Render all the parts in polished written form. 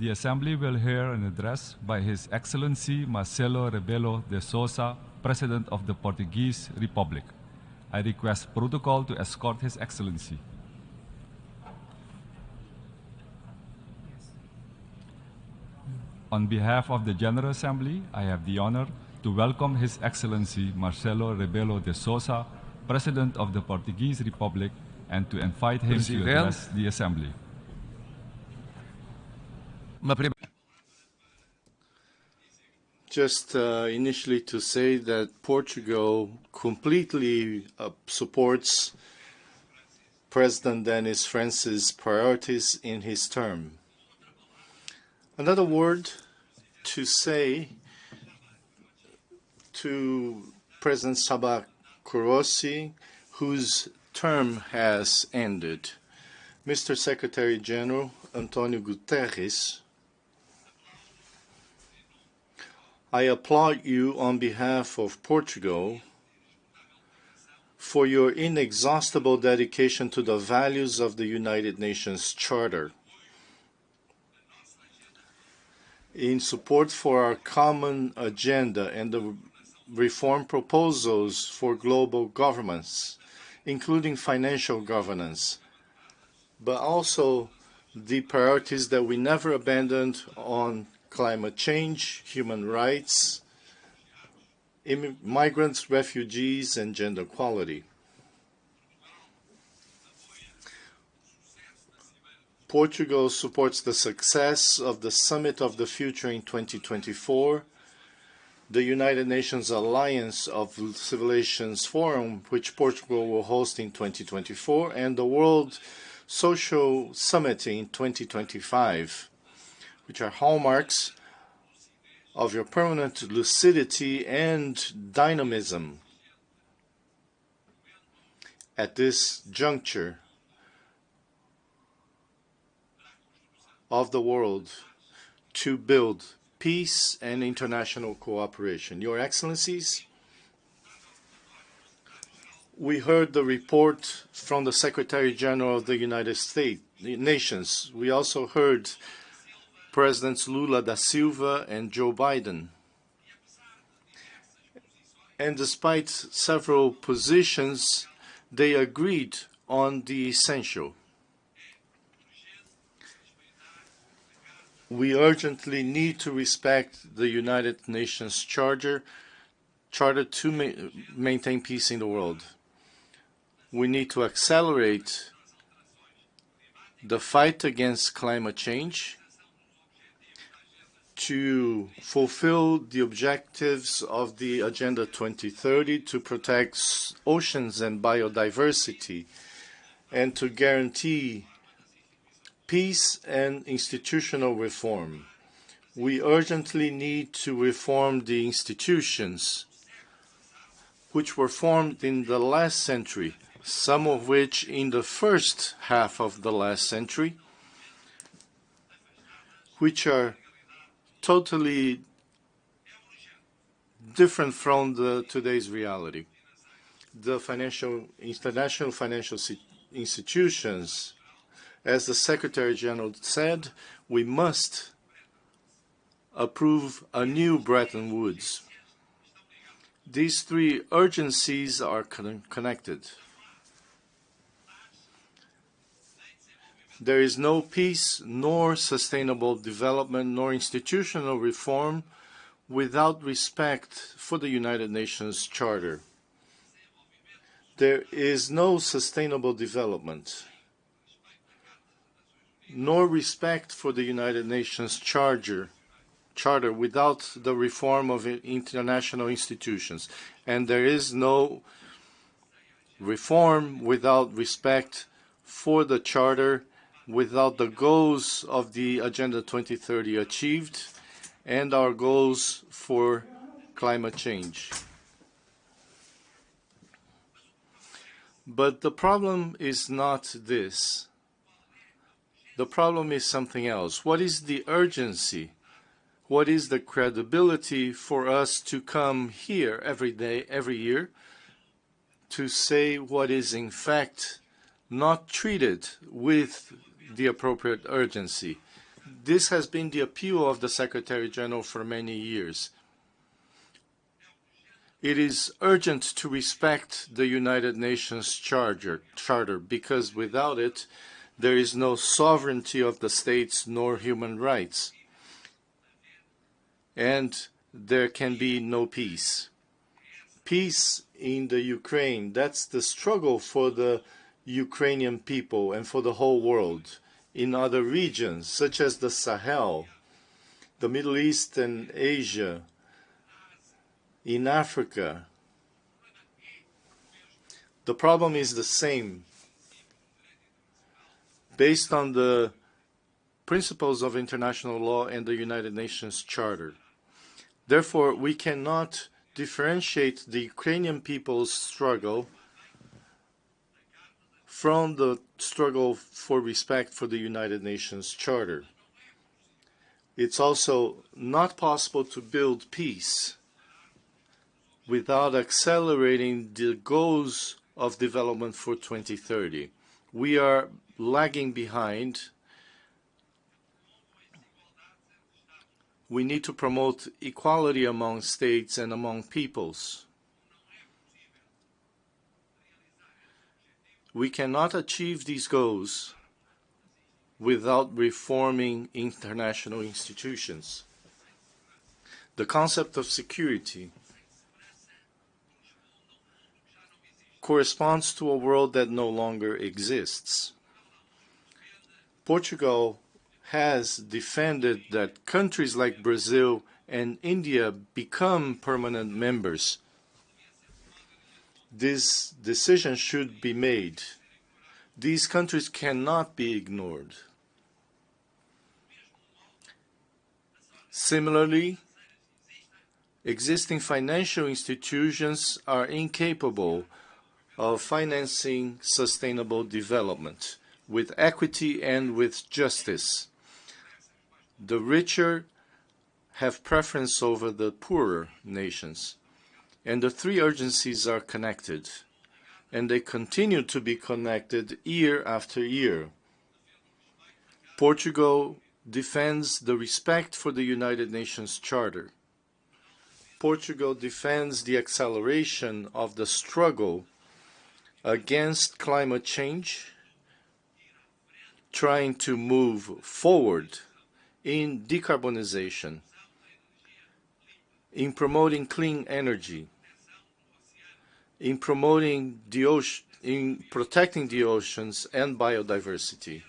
The Assembly will hear an address by His Excellency Marcelo Rebelo de Sousa, President of the Portuguese Republic. I request protocol to escort His Excellency. On behalf of the General Assembly, I have the honor to welcome His Excellency Marcelo Rebelo de Sousa, President of the Portuguese Republic, and to invite him to address the Assembly. Just initially to say that Portugal completely supports President Denis France's priorities in his term. Another word to say to President Sabah Kurossi, whose term has ended. Mr. Secretary General Antonio Guterres, I applaud you on behalf of Portugal for your inexhaustible dedication to the values of the United Nations Charter, in support for our common agenda and the reform proposals for global governance, including financial governance, but also the priorities that we never abandoned on climate change, human rights, migrants, refugees, and gender equality. Portugal supports the success of the Summit of the Future in 2024, the United Nations Alliance of Civilizations Forum, which Portugal will host in 2024, and the World Social Summit in 2025, which are hallmarks of your permanent lucidity and dynamism at this juncture of the world to build peace and international cooperation. Your Excellencies, we heard the report from the Secretary General of the United Nations. We also heard Presidents Lula da Silva and Joe Biden. And despite several positions, they agreed on the essential. We urgently need to respect the United Nations Charter to maintain peace in the world. We need to accelerate the fight against climate change to fulfill the objectives of the Agenda 2030 to protect oceans and biodiversity and to guarantee peace and institutional reform. We urgently need to reform the institutions which were formed in the last century, some of which in the first half of the last century, which are totally different from today's reality. The international financial institutions, as the Secretary General said, we must approve a new Bretton Woods. These three urgencies are connected. There is no peace, nor sustainable development, nor institutional reform without respect for the United Nations Charter. There is no sustainable development, nor respect for the United Nations Charter without the reform of international institutions. And there is no reform without respect for the Charter, without the goals of the Agenda 2030 achieved and our goals for climate change. But the problem is not this. The problem is something else. What is the urgency? What is the credibility for us to come here every day, every year, to say what is in fact not treated with the appropriate urgency? this has been the appeal of the Secretary General for many years. It is urgent to respect the United Nations Charter because without it, there is no sovereignty of the states nor human rights. And there can be no peace. Peace in the Ukraine, that's the struggle for the Ukrainian people and for the whole world. In other regions, such as the Sahel, the Middle East and Asia, in Africa, the problem is the same. Based on the principles of international law and the United Nations Charter. Therefore, we cannot differentiate the Ukrainian people's struggle from the struggle for respect for the United Nations Charter. It's also not possible to build peace without accelerating the goals of development for 2030. We are lagging behind. We need to promote equality among states and among peoples. We cannot achieve these goals without reforming international institutions. The concept of security corresponds to a world that no longer exists. Portugal has defended that countries like Brazil and India become permanent members. This decision should be made. These countries cannot be ignored. Similarly, existing financial institutions are incapable of financing sustainable development with equity and with justice. The richer have preference over the poorer nations. And the three urgencies are connected. And they continue to be connected year after year. Portugal defends the respect for the United Nations Charter. Portugal defends the acceleration of the struggle against climate change, trying to move forward in decarbonization, in promoting clean energy, in promoting the ocean, in protecting the oceans and biodiversity,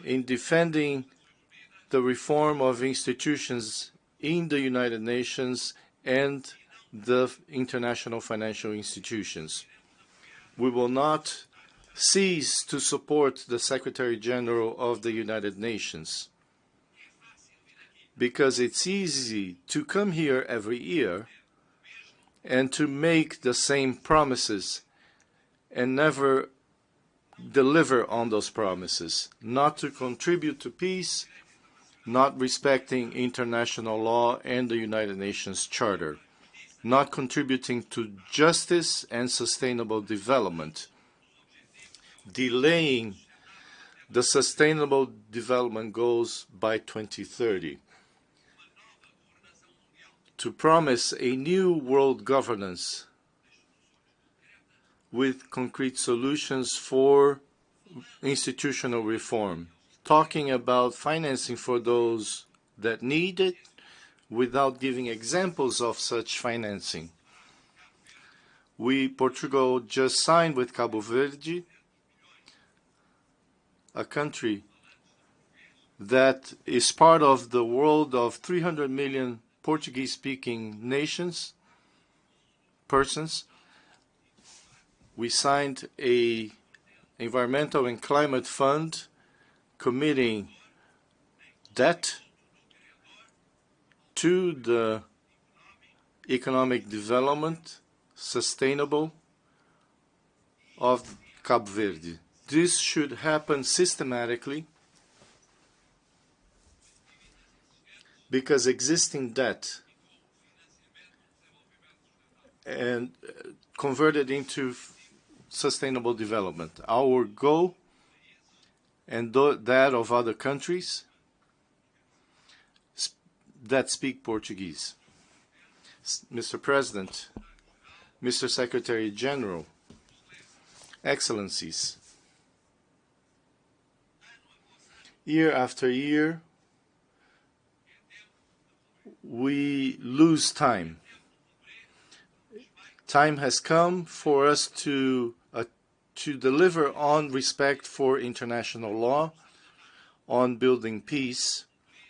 in defending the reform of institutions in the United Nations and the international financial institutions. We will not cease to support the Secretary General of the United Nations because it's easy to come here every year and to make the same promises and never deliver on those promises, not to contribute to peace, not respecting international law and the United Nations Charter, not contributing to justice and sustainable development, delaying the sustainable development goals by 2030, to promise a new world governance with concrete solutions for institutional reform, talking about financing for those that need it without giving examples of such financing. Portugal just signed with Cabo Verde, a country that is part of the world of 300 million Portuguese-speaking persons. We signed an environmental and climate fund committing debt to the economic development, sustainable, of Cabo Verde. This should happen systematically because existing debt and converted into sustainable development. Our goal and that of other countries that speak Portuguese. Mr. President, Mr. Secretary General, Excellencies, year after year, we lose time. Time has come for us to deliver on respect for international law, on building peace.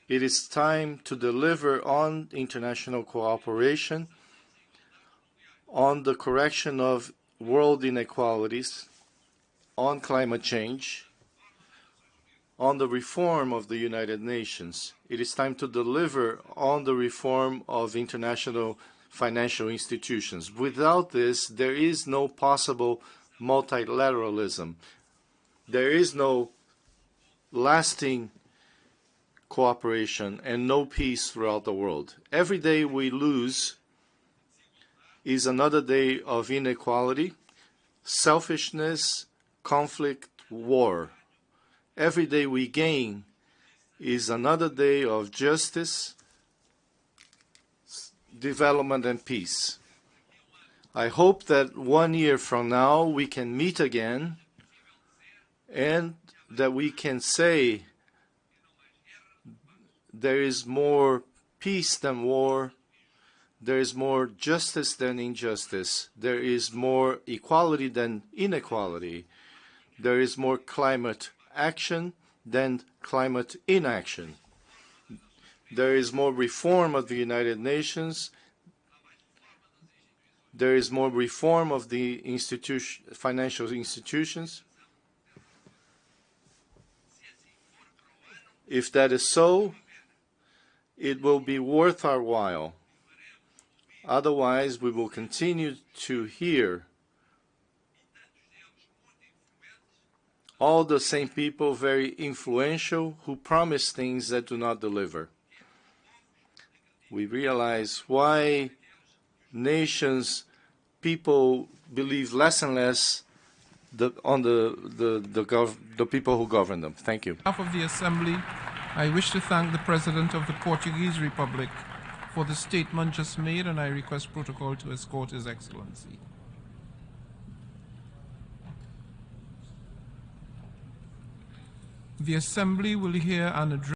It is time to deliver on international cooperation, on the correction of world inequalities, on climate change, on the reform of the United Nations. It is time to deliver on the reform of international financial institutions. Without this, there is no possible multilateralism. There is no lasting cooperation and no peace throughout the world. Every day we lose is another day of inequality, selfishness, conflict, war. Every day we gain is another day of justice, development, and peace. I hope that 1 year from now we can meet again and that we can say there is more peace than war, there is more justice than injustice, there is more equality than inequality, there is more climate action than climate inaction. There is more reform of the United Nations. There is more reform of the financial institutions. If that is so, it will be worth our while. Otherwise, we will continue to hear all the same people, very influential, who promise things that do not deliver. We realize why nations, people believe less and less on the people who govern them. Thank you. On behalf of the Assembly, I wish to thank the President of the Portuguese Republic for the statement just made, and I request protocol to escort His Excellency. The Assembly will hear an address